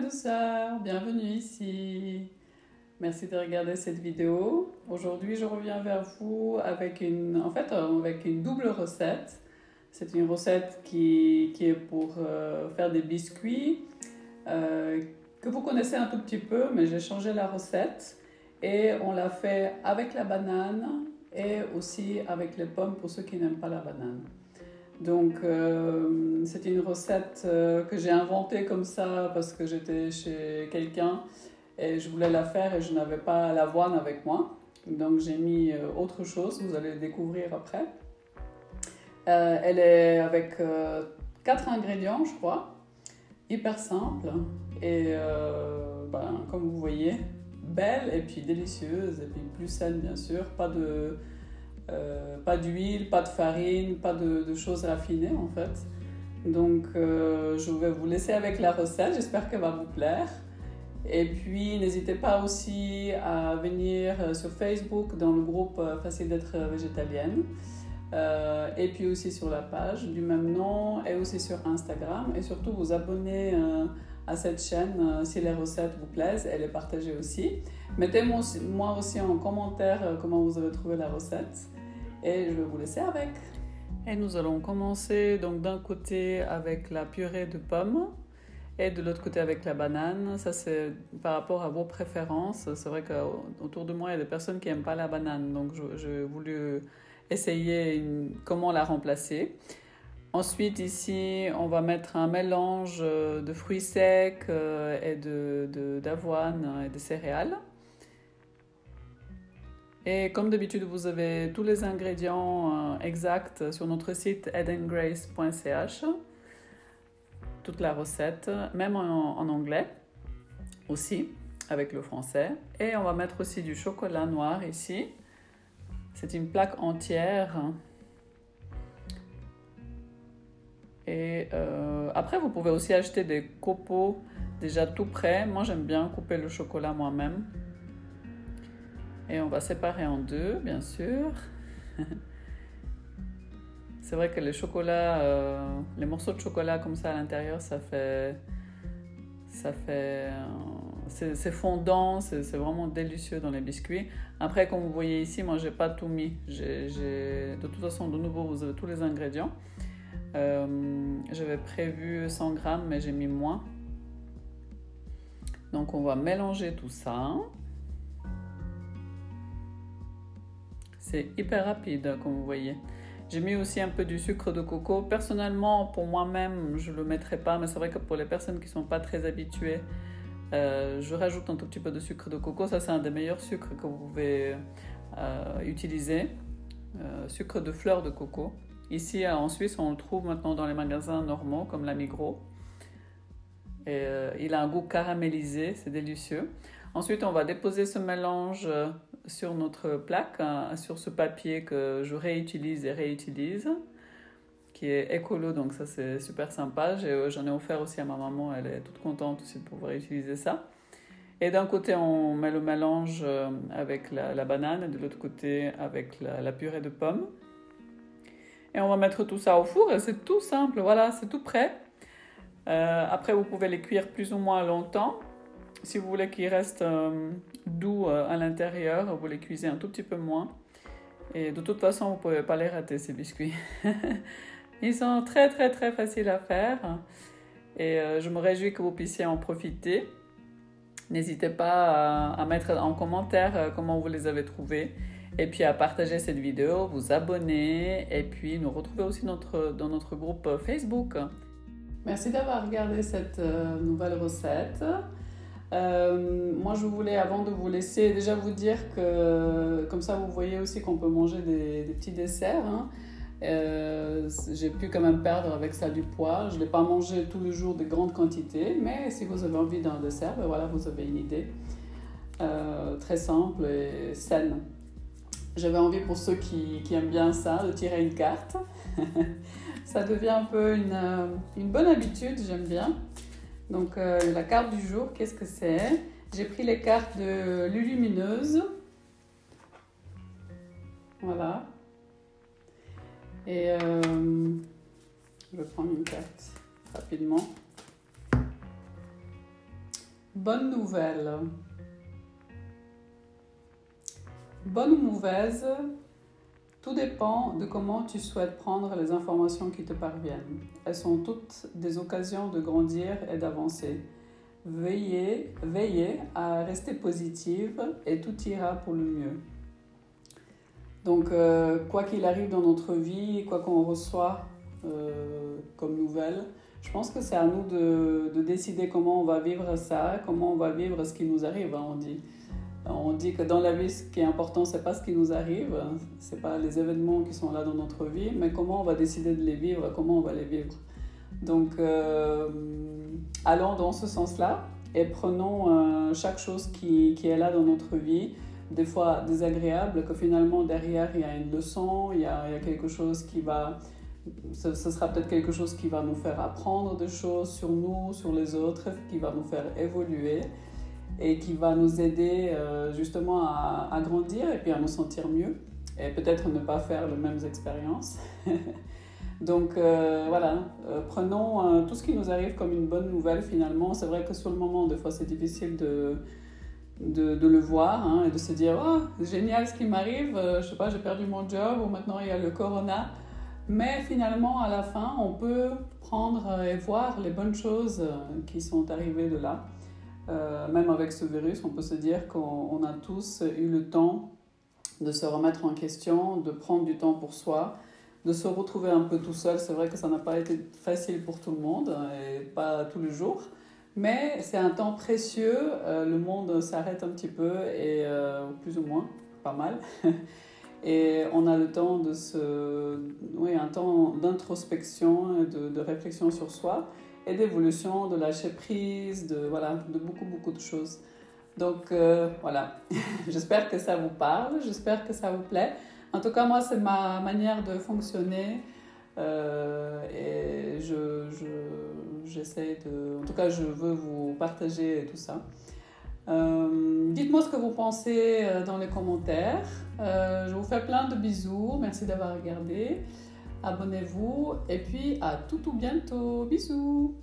douceur, bienvenue ici. Merci de regarder cette vidéo. Aujourd'hui, je reviens vers vous avec avec une double recette. C'est une recette qui est pour faire des biscuits que vous connaissez un tout petit peu, mais j'ai changé la recette et on l'a fait avec la banane et aussi avec les pommes pour ceux qui n'aiment pas la banane. Donc, c'était une recette que j'ai inventée comme ça parce que j'étais chez quelqu'un et je voulais la faire et je n'avais pas l'avoine avec moi. Donc, j'ai mis autre chose, vous allez le découvrir après. Elle est avec 4 ingrédients, je crois, hyper simple et comme vous voyez, belle et puis délicieuse et puis plus saine bien sûr, pas d'huile, pas de farine, pas de choses raffinées en fait. Donc je vais vous laisser avec la recette, j'espère qu'elle va vous plaire. Et puis n'hésitez pas aussi à venir sur Facebook dans le groupe Facile d'être végétalienne. Et puis aussi sur la page du même nom et aussi sur Instagram. Et surtout vous abonner à cette chaîne si les recettes vous plaisent et les partager aussi. Mettez-moi aussi en commentaire comment vous avez trouvé la recette. Et je vais vous laisser avec. Et nous allons commencer donc d'un côté avec la purée de pommes et de l'autre côté avec la banane. Ça c'est par rapport à vos préférences. C'est vrai qu'autour de moi il y a des personnes qui n'aiment pas la banane. Donc j'ai voulu essayer comment la remplacer. Ensuite ici on va mettre un mélange de fruits secs et d'avoine et de céréales. Et comme d'habitude, vous avez tous les ingrédients exacts sur notre site edengrace.ch. Toute la recette, même en anglais aussi, avec le français. Et on va mettre aussi du chocolat noir ici. C'est une plaque entière. Et après, vous pouvez aussi acheter des copeaux déjà tout prêts. Moi, j'aime bien couper le chocolat moi-même. Et on va séparer en deux, bien sûr. C'est vrai que les morceaux de chocolat comme ça à l'intérieur, c'est fondant, c'est vraiment délicieux dans les biscuits. Après, comme vous voyez ici, moi, j'ai pas tout mis. De toute façon, de nouveau, vous avez tous les ingrédients. J'avais prévu 100 grammes, mais j'ai mis moins. Donc, on va mélanger tout ça. C'est hyper rapide, comme vous voyez. J'ai mis aussi un peu du sucre de coco. Personnellement, pour moi-même, je ne le mettrai pas, mais c'est vrai que pour les personnes qui ne sont pas très habituées, je rajoute un tout petit peu de sucre de coco. Ça, c'est un des meilleurs sucres que vous pouvez utiliser. Sucre de fleur de coco. Ici, en Suisse, on le trouve maintenant dans les magasins normaux, comme la Migros. Et il a un goût caramélisé, c'est délicieux. Ensuite, on va déposer ce mélange sur notre plaque, sur ce papier que je réutilise et réutilise, qui est écolo, donc ça c'est super sympa. J'en ai offert aussi à ma maman, elle est toute contente aussi de pouvoir utiliser ça. Et d'un côté, on met le mélange avec la banane et de l'autre côté avec la purée de pommes. Et on va mettre tout ça au four et c'est tout simple, voilà, c'est tout prêt. Après, vous pouvez les cuire plus ou moins longtemps. Si vous voulez qu'ils restent doux à l'intérieur, vous les cuisez un tout petit peu moins. Et de toute façon, vous ne pouvez pas les rater, ces biscuits. Ils sont très, très, très faciles à faire. Et je me réjouis que vous puissiez en profiter. N'hésitez pas à mettre en commentaire comment vous les avez trouvés. Et puis à partager cette vidéo, vous abonner. Et puis nous retrouver aussi dans notre groupe Facebook. Merci d'avoir regardé cette nouvelle recette. Moi je voulais, avant de vous laisser, déjà vous dire que comme ça vous voyez aussi qu'on peut manger des petits desserts. J'ai pu quand même perdre avec ça du poids. Je ne l'ai pas mangé tous les jours de grandes quantités, mais si vous avez envie d'un dessert, voilà, vous avez une idée très simple et saine. J'avais envie, pour ceux qui aiment bien ça, de tirer une carte. Ça devient un peu une bonne habitude, j'aime bien. Donc la carte du jour, qu'est-ce que c'est? J'ai pris les cartes de Lulumineuse. Voilà. Et je vais prendre une carte rapidement. bonne nouvelle. Bonne ou mauvaise, tout dépend de comment tu souhaites prendre les informations qui te parviennent. Elles sont toutes des occasions de grandir et d'avancer. Veillez à rester positive et tout ira pour le mieux. Donc, quoi qu'il arrive dans notre vie, quoi qu'on reçoit comme nouvelle, je pense que c'est à nous de décider comment on va vivre ça, comment on va vivre ce qui nous arrive, hein, on dit. On dit que dans la vie, ce qui est important, c'est pas ce qui nous arrive, c'est pas les événements qui sont là dans notre vie, mais comment on va décider de les vivre, comment on va les vivre. Donc, allons dans ce sens-là et prenons chaque chose qui est là dans notre vie, des fois désagréable, que finalement derrière il y a une leçon, il y a quelque chose qui va... Ce sera peut-être quelque chose qui va nous faire apprendre des choses sur nous, sur les autres, qui va nous faire évoluer et qui va nous aider justement à grandir et puis à nous sentir mieux et peut-être ne pas faire les mêmes expériences. Donc voilà, prenons tout ce qui nous arrive comme une bonne nouvelle finalement. C'est vrai que sur le moment, des fois c'est difficile de le voir, hein, et de se dire « Oh, génial ce qui m'arrive, je sais pas, j'ai perdu mon job ou maintenant il y a le corona ». Mais finalement, à la fin, on peut prendre et voir les bonnes choses qui sont arrivées de là. Même avec ce virus, on peut se dire qu'on a tous eu le temps de se remettre en question, de prendre du temps pour soi, de se retrouver un peu tout seul. C'est vrai que ça n'a pas été facile pour tout le monde et pas tous les jours. Mais c'est un temps précieux, le monde s'arrête un petit peu, et plus ou moins, pas mal. Et on a le temps un temps d'introspection, de réflexion sur soi et d'évolution, de lâcher prise, de beaucoup de choses. Donc voilà, j'espère que ça vous parle, j'espère que ça vous plaît. En tout cas, moi, c'est ma manière de fonctionner et j'essaie de... En tout cas, je veux vous partager tout ça. Dites-moi ce que vous pensez dans les commentaires. Je vous fais plein de bisous. Merci d'avoir regardé. Abonnez-vous et puis à tout bientôt. Bisous.